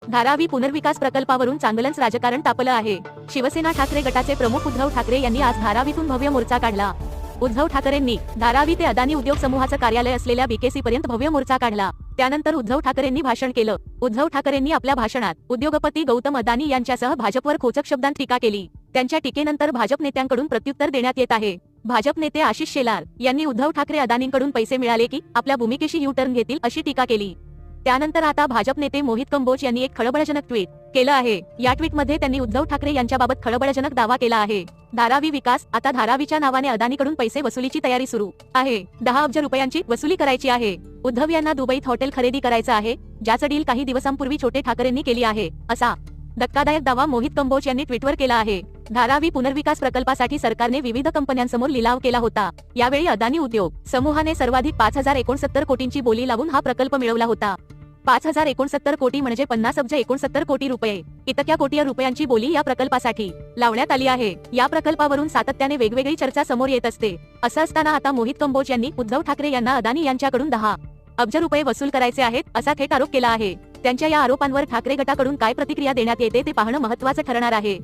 धारावी पुनर्विकास प्रकल्पावरून चांगलंच राजकारण तापलं आहे। शिवसेना ठाकरे गटाचे प्रमुख उद्धव ठाकरे यांनी आज धारावीतून भव्य मोर्चा काढला। उद्धव ठाकरेंनी धारावी ते अदानी उद्योग समूहाचं कार्यालय असलेल्या बीकेसी पर्यंत भव्य मोर्चा काढला। त्यानंतर उद्धव ठाकरेंनी भाषण केलं। उद्धव ठाकरेंनी आपल्या भाषणात उद्योगपती गौतम अदानी यांच्यासह भाजपवर खोचक शब्दांत टीका केली। त्यांच्या टीकेनंतर भाजप नेत्यांकडून प्रत्युत्तर देण्यात येत आहे। भाजप नेते आशिष शेलार यांनी उद्धव ठाकरे अदानींकडून पैसे मिळाले की आपल्या भूमिकेशी यू टर्न घेतील अशी टीका केली। त्यानंतर आता भाजप नेते मोहित कंबोज यांनी एक खळबळजनक ट्विट केलं आहे। या ट्विटमध्ये त्यांनी उद्धव ठाकरे यांच्याबाबत खळबळजनक दावा केला आहे। धारावी विकास, आता धारावीच्या नावाने अदानीकडून पैसे वसुलीची तयारी सुरू आहे। 10 अब्ज रुपयांची वसुली करायची आहे। उद्धव यांना दुबईत हॉटेल खरेदी करायचं आहे, ज्याचं डील काही दिवसांपूर्वी छोटे ठाकरेंनी केली आहे, असा धक्कादायक दावा मोहित कंबोज यांनी ट्विटवर केला आहे। धारावी पुनर्विकास प्रकल्पासाठी सरकारने विविध कंपन्यांसमोर लिलाव केला होता। यावेळी अदानी उद्योग समूहाने सर्वाधिक 5069 कोटींची बोली लावून हा प्रकल्प मिळवला होता। 5069 कोटी म्हणजे 50 अब्ज 69 कोटी रुपये इतक्या कोटी रुपयांची बोली या प्रकल्पासाठी लावण्यात आली आहे। या प्रकल्पावरून सातत्याने वेगवेगळी चर्चा समोर येत असते। असं असताना आता मोहित कंबोज यांनी उद्धव ठाकरे यांना अदानी यांच्याकडून 10 अब्ज रुपये वसूल करायचे आहेत असा थेट आरोप केला आहे। त्यांच्या या आरोपांवर ठाकरे गटाकडून काय प्रतिक्रिया देण्यात येते ते पाहणं महत्त्वाचं ठरणार आहे।